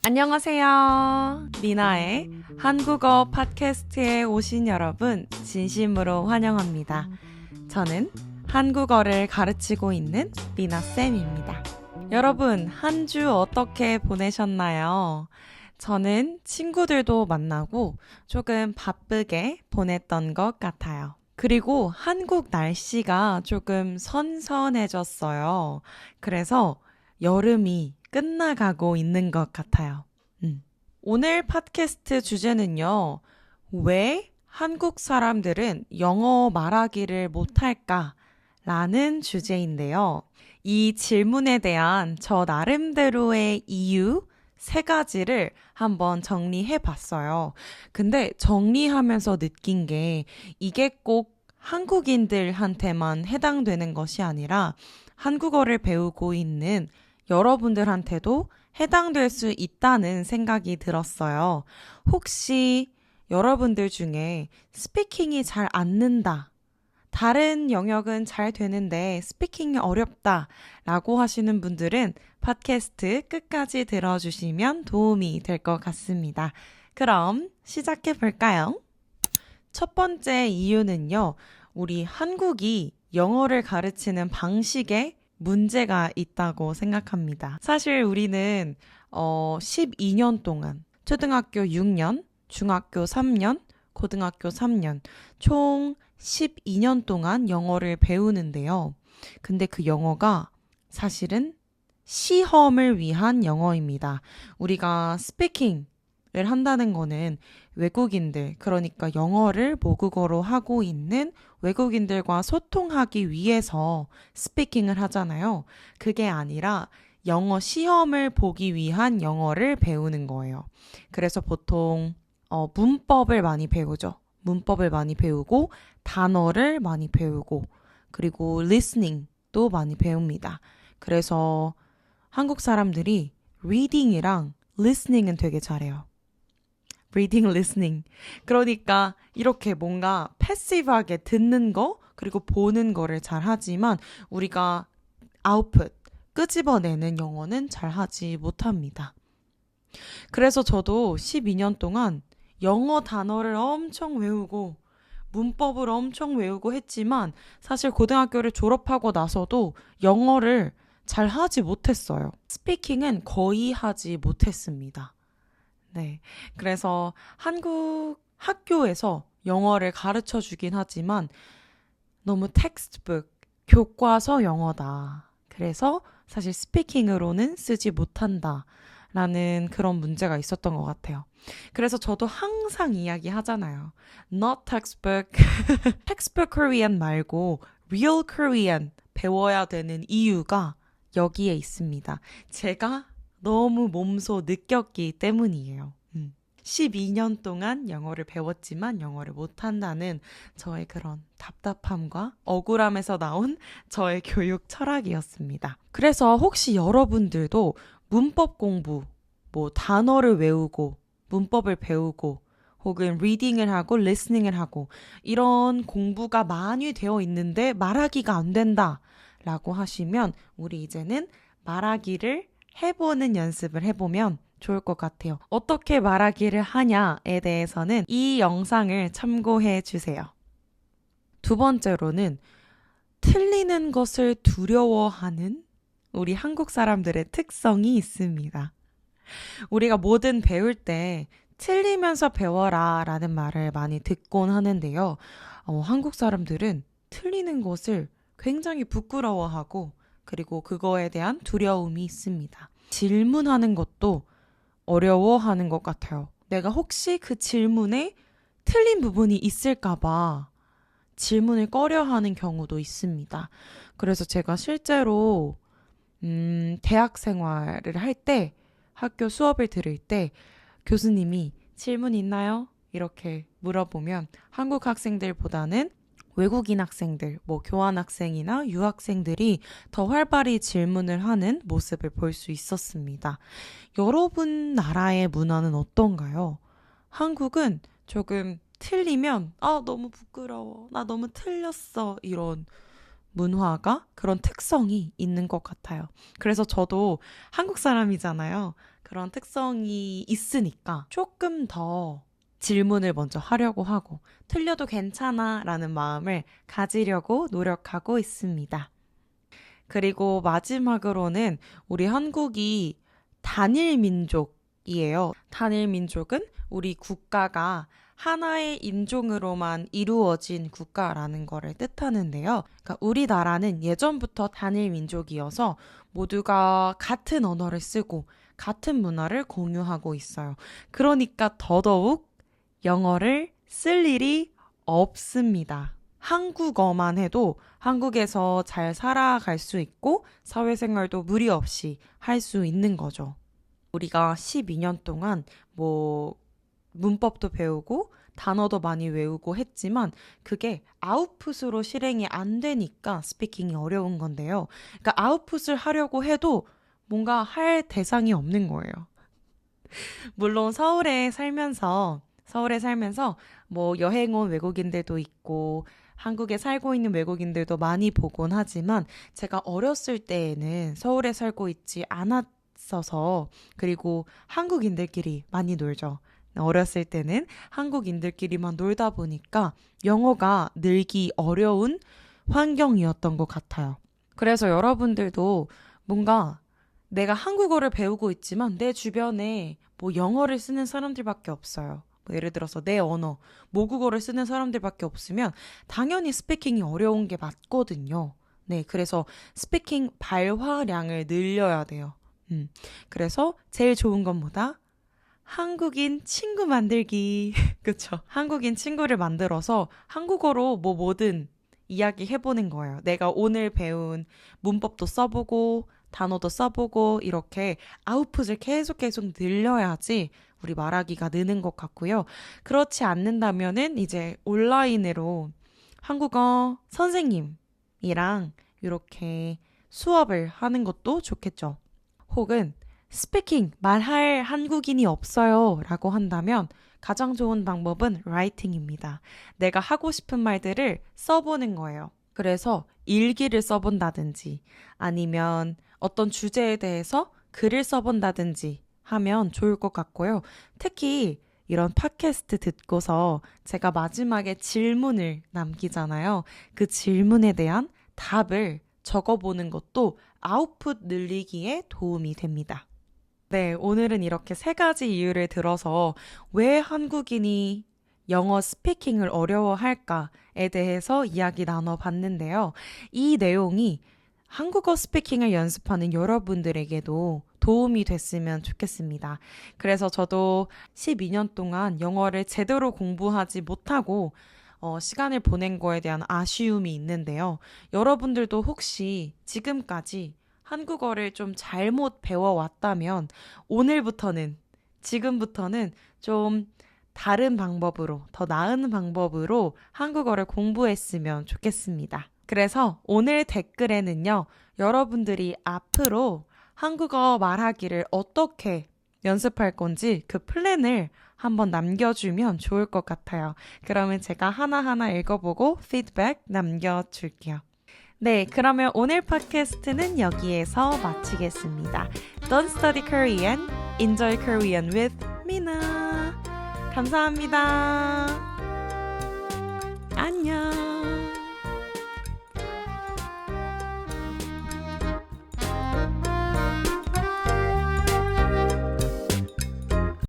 안녕하세요. 리나의 한국어 팟캐스트에 오신 여러분 진심으로 환영합니다. 저는 한국어를 가르치고 있는 리나쌤입니다. 여러분, 한 주 어떻게 보내셨나요? 저는 친구들도 만나고 조금 바쁘게 보냈던 것 같아요. 그리고 한국 날씨가 조금 선선해졌어요. 그래서 여름이 끝나가고 있는 것 같아요. 오늘 팟캐스트 주제는요. 왜 한국 사람들은 영어 말하기를 못할까? 라는 주제인데요. 이 질문에 대한 저 나름대로의 이유 3가지를 한번 정리해 봤어요. 근데 정리하면서 느낀 게 이게 꼭 한국인들한테만 해당되는 것이 아니라 한국어를 배우고 있는 여러분들한테도 해당될 수 있다는 생각이 들었어요. 혹시 여러분들 중에 스피킹이 잘 안 는다, 다른 영역은 잘 되는데 스피킹이 어렵다 라고 하시는 분들은 팟캐스트 끝까지 들어주시면 도움이 될 것 같습니다. 그럼 시작해 볼까요? 첫 번째 이유는요. 우리 한국이 영어를 가르치는 방식에 문제가 있다고 생각합니다. 사실 우리는 12년 동안 초등학교 6년, 중학교 3년, 고등학교 3년 총 12년 동안 영어를 배우는데요. 근데 그 영어가 사실은 시험을 위한 영어입니다. 우리가 스피킹을 한다는 거는 외국인들, 그러니까 영어를 모국어로 하고 있는 외국인들과 소통하기 위해서 스피킹을 하잖아요. 그게 아니라 영어 시험을 보기 위한 영어를 배우는 거예요. 그래서 보통 문법을 많이 배우죠. 문법을 많이 배우고 단어를 많이 배우고 그리고 listening도 많이 배웁니다. 그래서 한국 사람들이 reading이랑 listening은 되게 잘해요. reading, listening. 그러니까 이렇게 뭔가 패시브하게 듣는 거 그리고 보는 거를 잘 하지만 우리가 output, 끄집어내는 영어는 잘 하지 못합니다. 그래서 저도 12년 동안 영어 단어를 엄청 외우고 문법을 엄청 외우고 했지만 사실 고등학교를 졸업하고 나서도 영어를 잘 하지 못했어요. 스피킹은 거의 하지 못했습니다. 네. 그래서 한국 학교에서 영어를 가르쳐 주긴 하지만 너무 텍스트북, 교과서 영어다. 그래서 사실 스피킹으로는 쓰지 못한다. 라는 그런 문제가 있었던 것 같아요. 그래서 저도 항상 이야기하잖아요. Not textbook, textbook Korean 말고 real Korean 배워야 되는 이유가 여기에 있습니다. 제가 너무 몸소 느꼈기 때문이에요. 12년 동안 영어를 배웠지만 영어를 못한다는 저의 그런 답답함과 억울함에서 나온 저의 교육 철학이었습니다. 그래서 혹시 여러분들도 문법 공부, 단어를 외우고 문법을 배우고 혹은 리딩을 하고 리스닝을 하고 이런 공부가 많이 되어 있는데 말하기가 안 된다 라고 하시면 우리 이제는 말하기를 해보는 연습을 해보면 좋을 것 같아요. 어떻게 말하기를 하냐에 대해서는 이 영상을 참고해 주세요. 두 번째로는 틀리는 것을 두려워하는 우리 한국 사람들의 특성이 있습니다. 우리가 뭐든 배울 때 틀리면서 배워라 라는 말을 많이 듣곤 하는데요. 한국 사람들은 틀리는 것을 굉장히 부끄러워하고 그리고 그거에 대한 두려움이 있습니다. 질문하는 것도 어려워하는 것 같아요. 내가 혹시 그 질문에 틀린 부분이 있을까봐 질문을 꺼려하는 경우도 있습니다. 그래서 제가 실제로 대학 생활을 할 때, 학교 수업을 들을 때 교수님이 질문 있나요? 이렇게 물어보면 한국 학생들보다는 외국인 학생들, 교환 학생이나 유학생들이 더 활발히 질문을 하는 모습을 볼 수 있었습니다. 여러분 나라의 문화는 어떤가요? 한국은 조금 틀리면 너무 부끄러워. 나 너무 틀렸어. 이런 문화가 그런 특성이 있는 것 같아요. 그래서 저도 한국 사람이잖아요. 그런 특성이 있으니까 조금 더 질문을 먼저 하려고 하고 틀려도 괜찮아 라는 마음을 가지려고 노력하고 있습니다. 그리고 마지막으로는 우리 한국이 단일 민족이에요. 단일 민족은 우리 국가가 하나의 인종으로만 이루어진 국가라는 거를 뜻하는데요. 그러니까 우리나라는 예전부터 단일 민족이어서 모두가 같은 언어를 쓰고 같은 문화를 공유하고 있어요. 그러니까 더더욱 영어를 쓸 일이 없습니다. 한국어만 해도 한국에서 잘 살아갈 수 있고 사회생활도 무리 없이 할 수 있는 거죠. 우리가 12년 동안 문법도 배우고 단어도 많이 외우고 했지만 그게 아웃풋으로 실행이 안 되니까 스피킹이 어려운 건데요. 그러니까 아웃풋을 하려고 해도 뭔가 할 대상이 없는 거예요. 물론 서울에 살면서 여행 온 외국인들도 있고 한국에 살고 있는 외국인들도 많이 보곤 하지만 제가 어렸을 때에는 서울에 살고 있지 않았어서 그리고 한국인들끼리 많이 놀죠. 어렸을 때는 한국인들끼리만 놀다 보니까 영어가 늘기 어려운 환경이었던 것 같아요. 그래서 여러분들도 뭔가 내가 한국어를 배우고 있지만 내 주변에 영어를 쓰는 사람들밖에 없어요. 예를 들어서 내 언어, 모국어를 쓰는 사람들밖에 없으면 당연히 스피킹이 어려운 게 맞거든요. 네, 그래서 스피킹 발화량을 늘려야 돼요. 그래서 제일 좋은 건 뭐다? 한국인 친구 만들기. 그쵸? 한국인 친구를 만들어서 한국어로 뭐든 이야기해보는 거예요. 내가 오늘 배운 문법도 써보고 단어도 써보고 이렇게 아웃풋을 계속 늘려야지 우리 말하기가 느는 것 같고요. 그렇지 않는다면은 이제 온라인으로 한국어 선생님이랑 이렇게 수업을 하는 것도 좋겠죠. 혹은 스피킹, 말할 한국인이 없어요 라고 한다면 가장 좋은 방법은 라이팅입니다. 내가 하고 싶은 말들을 써보는 거예요. 그래서 일기를 써본다든지 아니면 어떤 주제에 대해서 글을 써본다든지 하면 좋을 것 같고요. 특히 이런 팟캐스트 듣고서 제가 마지막에 질문을 남기잖아요. 그 질문에 대한 답을 적어보는 것도 아웃풋 늘리기에 도움이 됩니다. 네, 오늘은 이렇게 3가지 이유를 들어서 왜 한국인이 영어 스피킹을 어려워할까에 대해서 이야기 나눠봤는데요. 이 내용이 한국어 스피킹을 연습하는 여러분들에게도 도움이 됐으면 좋겠습니다. 그래서 저도 12년 동안 영어를 제대로 공부하지 못하고 시간을 보낸 거에 대한 아쉬움이 있는데요. 여러분들도 혹시 지금까지 한국어를 좀 잘못 배워왔다면 지금부터는 좀 다른 방법으로, 더 나은 방법으로 한국어를 공부했으면 좋겠습니다. 그래서 오늘 댓글에는요, 여러분들이 앞으로 한국어 말하기를 어떻게 연습할 건지 그 플랜을 한번 남겨주면 좋을 것 같아요. 그러면 제가 하나하나 읽어보고 피드백 남겨줄게요. 네, 그러면 오늘 팟캐스트는 여기에서 마치겠습니다. Don't study Korean, enjoy Korean with Mina. 감사합니다. 안녕.